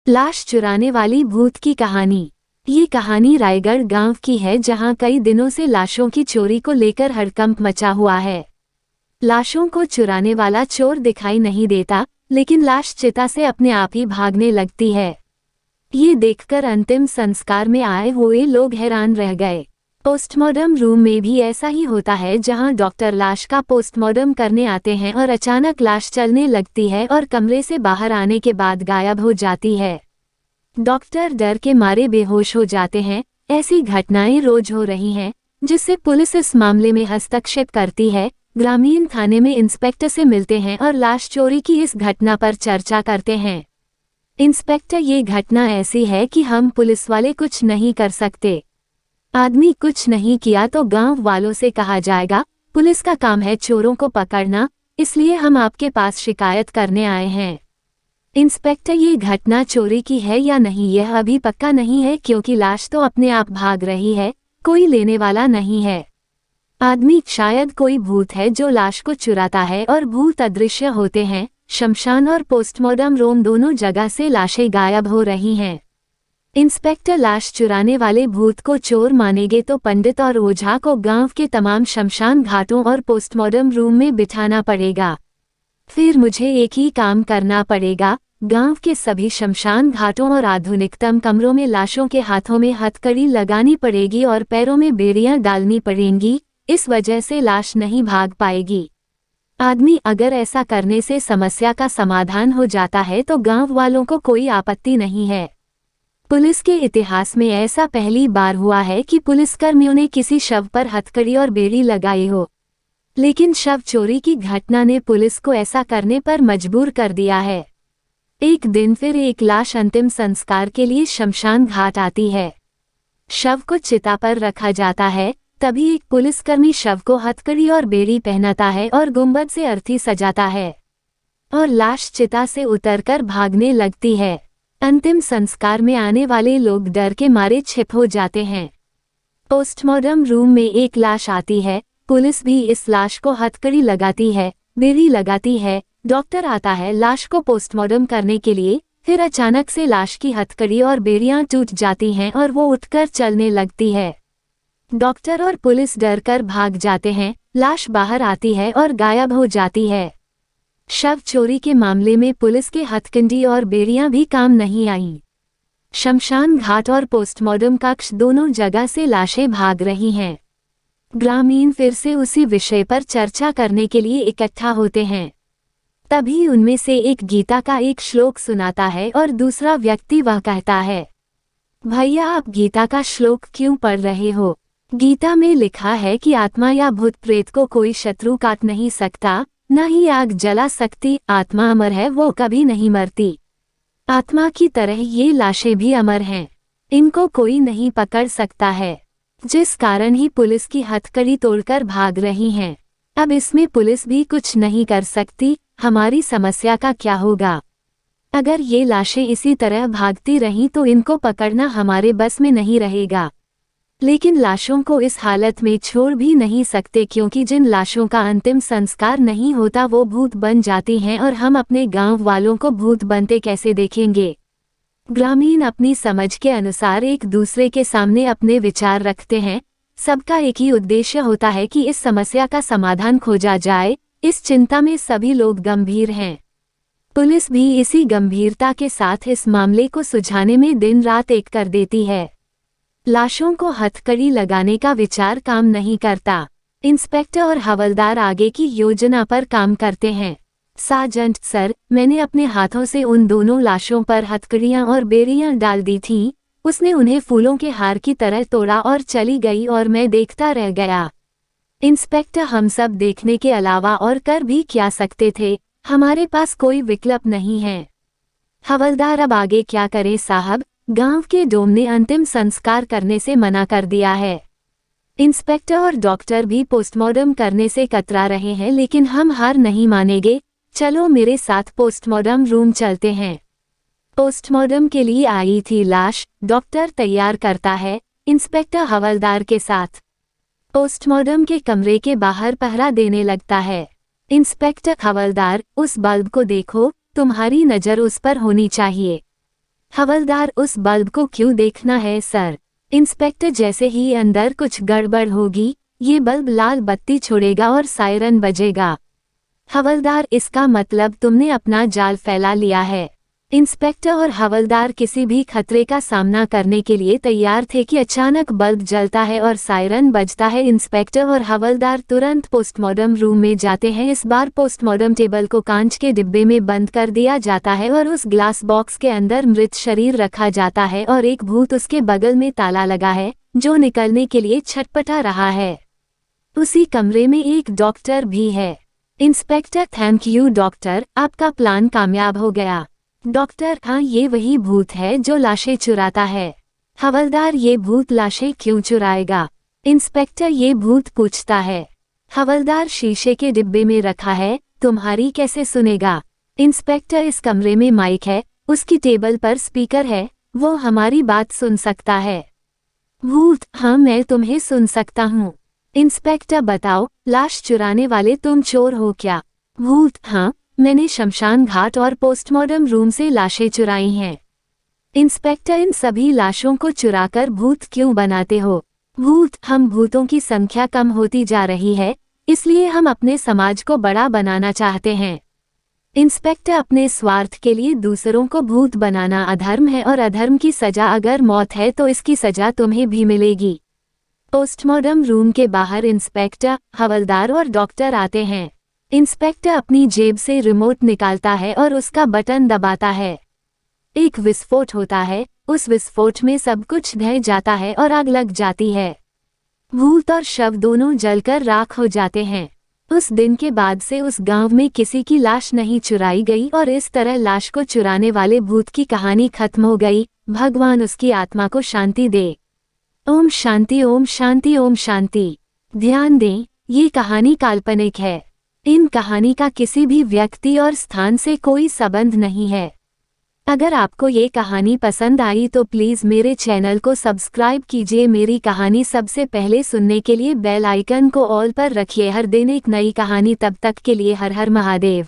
लाश चुराने वाली भूत की कहानी। ये कहानी रायगढ़ गांव की है, जहां कई दिनों से लाशों की चोरी को लेकर हड़कंप मचा हुआ है। लाशों को चुराने वाला चोर दिखाई नहीं देता, लेकिन लाश चिता से अपने आप ही भागने लगती है। ये देखकर अंतिम संस्कार में आए हुए लोग हैरान रह गए। पोस्टमार्टम रूम में भी ऐसा ही होता है, जहां डॉक्टर लाश का पोस्टमार्टम करने आते हैं और अचानक लाश चलने लगती है और कमरे से बाहर आने के बाद गायब हो जाती है। डॉक्टर डर के मारे बेहोश हो जाते हैं। ऐसी घटनाएं रोज हो रही हैं, जिससे पुलिस इस मामले में हस्तक्षेप करती है। ग्रामीण थाने में इंस्पेक्टर से मिलते हैं और लाश चोरी की इस घटना पर चर्चा करते हैं। इंस्पेक्टर, ये घटना ऐसी है कि हम पुलिस वाले कुछ नहीं कर सकते। आदमी कुछ नहीं किया तो गांव वालों से कहा जाएगा। पुलिस का काम है चोरों को पकड़ना, इसलिए हम आपके पास शिकायत करने आए हैं। इंस्पेक्टर, ये घटना चोरी की है या नहीं यह अभी पक्का नहीं है, क्योंकि लाश तो अपने आप भाग रही है, कोई लेने वाला नहीं है। आदमी, शायद कोई भूत है जो लाश को चुराता है और भूत अदृश्य होते हैं। शमशान और पोस्टमार्टम रूम दोनों जगह से लाशें गायब हो रही हैं। इंस्पेक्टर, लाश चुराने वाले भूत को चोर मानेंगे तो पंडित और ओझा को गांव के तमाम शमशान घाटों और पोस्टमार्टम रूम में बिठाना पड़ेगा। फिर मुझे एक ही काम करना पड़ेगा, गांव के सभी शमशान घाटों और आधुनिकतम कमरों में लाशों के हाथों में हथकड़ी लगानी पड़ेगी और पैरों में बेड़ियां डालनी पड़ेंगी। इस वजह से लाश नहीं भाग पाएगी। आदमी, अगर ऐसा करने से समस्या का समाधान हो जाता है तो गांव वालों को कोई आपत्ति नहीं है। पुलिस के इतिहास में ऐसा पहली बार हुआ है कि पुलिसकर्मियों ने किसी शव पर हथकड़ी और बेड़ी लगाई हो, लेकिन शव चोरी की घटना ने पुलिस को ऐसा करने पर मजबूर कर दिया है। एक दिन फिर एक लाश अंतिम संस्कार के लिए शमशान घाट आती है। शव को चिता पर रखा जाता है। तभी एक पुलिसकर्मी शव को हथकड़ी और बेड़ी पहनाता है और गुंबद से अर्थी सजाता है, और लाश चिता से उतरकर भागने लगती है। अंतिम संस्कार में आने वाले लोग डर के मारे छिप हो जाते हैं। पोस्टमार्टम रूम में एक लाश आती है। पुलिस भी इस लाश को हथकड़ी लगाती है, बेड़ी लगाती है। डॉक्टर आता है लाश को पोस्टमार्टम करने के लिए। फिर अचानक से लाश की हथकड़ी और बेड़ियां टूट जाती हैं और वो उठकर चलने लगती है। डॉक्टर और पुलिस डर कर भाग जाते हैं। लाश बाहर आती है और गायब हो जाती है। शव चोरी के मामले में पुलिस के हथकंडी और बेड़ियां भी काम नहीं आईं। शमशान घाट और पोस्टमार्टम कक्ष दोनों जगह से लाशें भाग रही हैं। ग्रामीण फिर से उसी विषय पर चर्चा करने के लिए इकट्ठा होते हैं। तभी उनमें से एक गीता का एक श्लोक सुनाता है और दूसरा व्यक्ति वह कहता है, भैया आप गीता का श्लोक क्यों पढ़ रहे हो? गीता में लिखा है कि आत्मा या भूत प्रेत को कोई शत्रु काट नहीं सकता, न ही आग जला सकती। आत्मा अमर है, वो कभी नहीं मरती। आत्मा की तरह ये लाशें भी अमर हैं, इनको कोई नहीं पकड़ सकता है, जिस कारण ही पुलिस की हथकड़ी तोड़कर भाग रही हैं। अब इसमें पुलिस भी कुछ नहीं कर सकती। हमारी समस्या का क्या होगा? अगर ये लाशें इसी तरह भागती रहीं तो इनको पकड़ना हमारे बस में नहीं रहेगा। लेकिन लाशों को इस हालत में छोड़ भी नहीं सकते, क्योंकि जिन लाशों का अंतिम संस्कार नहीं होता वो भूत बन जाती हैं, और हम अपने गांव वालों को भूत बनते कैसे देखेंगे? ग्रामीण अपनी समझ के अनुसार एक दूसरे के सामने अपने विचार रखते हैं। सबका एक ही उद्देश्य होता है कि इस समस्या का समाधान खोजा जाए। इस चिंता में सभी लोग गंभीर हैं। पुलिस भी इसी गंभीरता के साथ इस मामले को सुलझाने में दिन रात एक कर देती है। लाशों को हथकड़ी लगाने का विचार काम नहीं करता। इंस्पेक्टर और हवलदार आगे की योजना पर काम करते हैं। सार्जेंट सर, मैंने अपने हाथों से उन दोनों लाशों पर हथकड़ियां और बेड़ियां डाल दी थीं। उसने उन्हें फूलों के हार की तरह तोड़ा और चली गई और मैं देखता रह गया। इंस्पेक्टर, हम सब देखने के अलावा और कर भी क्या सकते थे? हमारे पास कोई विकल्प नहीं है। हवलदार, अब आगे क्या करें साहब? गांव के डोम ने अंतिम संस्कार करने से मना कर दिया है। इंस्पेक्टर और डॉक्टर भी पोस्टमार्टम करने से कतरा रहे हैं, लेकिन हम हार नहीं मानेंगे। चलो मेरे साथ पोस्टमार्टम रूम चलते हैं। पोस्टमार्टम के लिए आई थी लाश, डॉक्टर तैयार करता है इंस्पेक्टर हवलदार के साथ। पोस्टमार्टम के कमरे के बाहर पहरा देने लगता है। इंस्पेक्टर हवलदार, उस बल्ब को देखो, तुम्हारी नज़र उस पर होनी चाहिए। हवलदार, उस बल्ब को क्यों देखना है सर? इंस्पेक्टर, जैसे ही अंदर कुछ गड़बड़ होगी ये बल्ब लाल बत्ती छोड़ेगा और सायरन बजेगा। हवलदार, इसका मतलब तुमने अपना जाल फैला लिया है। इंस्पेक्टर और हवलदार किसी भी खतरे का सामना करने के लिए तैयार थे कि अचानक बल्ब जलता है और सायरन बजता है। इंस्पेक्टर और हवलदार तुरंत पोस्टमार्टम रूम में जाते हैं। इस बार पोस्टमार्टम टेबल को कांच के डिब्बे में बंद कर दिया जाता है और उस ग्लास बॉक्स के अंदर मृत शरीर रखा जाता है और एक भूत उसके बगल में ताला लगा है जो निकलने के लिए छटपटा रहा है। उसी कमरे में एक डॉक्टर भी है। इंस्पेक्टर, थैंक यू डॉक्टर, आपका प्लान कामयाब हो गया। डॉक्टर, हाँ ये वही भूत है जो लाशें चुराता है। हवलदार, ये भूत लाशें क्यों चुराएगा? इंस्पेक्टर, ये भूत पूछता है। हवलदार, शीशे के डिब्बे में रखा है, तुम्हारी कैसे सुनेगा? इंस्पेक्टर, इस कमरे में माइक है, उसकी टेबल पर स्पीकर है, वो हमारी बात सुन सकता है। भूत, हाँ मैं तुम्हें सुन सकता हूँ। इंस्पेक्टर, बताओ, लाश चुराने वाले तुम चोर हो क्या? भूत, हाँ मैंने शमशान घाट और पोस्टमार्टम रूम से लाशें चुराई हैं। इंस्पेक्टर, इन सभी लाशों को चुराकर भूत क्यों बनाते हो? भूत, हम भूतों की संख्या कम होती जा रही है इसलिए हम अपने समाज को बड़ा बनाना चाहते हैं। इंस्पेक्टर, अपने स्वार्थ के लिए दूसरों को भूत बनाना अधर्म है और अधर्म की सजा अगर मौत है तो इसकी सजा तुम्हें भी मिलेगी। पोस्टमार्टम रूम के बाहर इंस्पेक्टर, हवलदार और डॉक्टर आते हैं। इंस्पेक्टर अपनी जेब से रिमोट निकालता है और उसका बटन दबाता है। एक विस्फोट होता है, उस विस्फोट में सब कुछ ढह जाता है और आग लग जाती है। भूत और शव दोनों जलकर राख हो जाते हैं। उस दिन के बाद से उस गांव में किसी की लाश नहीं चुराई गई और इस तरह लाश को चुराने वाले भूत की कहानी खत्म हो गई। भगवान उसकी आत्मा को शांति दे। ओम शांति, ओम शांति, ओम शांति। ध्यान दें, ये कहानी काल्पनिक है। इन कहानी का किसी भी व्यक्ति और स्थान से कोई संबंध नहीं है। अगर आपको ये कहानी पसंद आई तो प्लीज़ मेरे चैनल को सब्सक्राइब कीजिए। मेरी कहानी सबसे पहले सुनने के लिए बेल आइकन को ऑल पर रखिए। हर दिन एक नई कहानी, तब तक के लिए हर हर महादेव।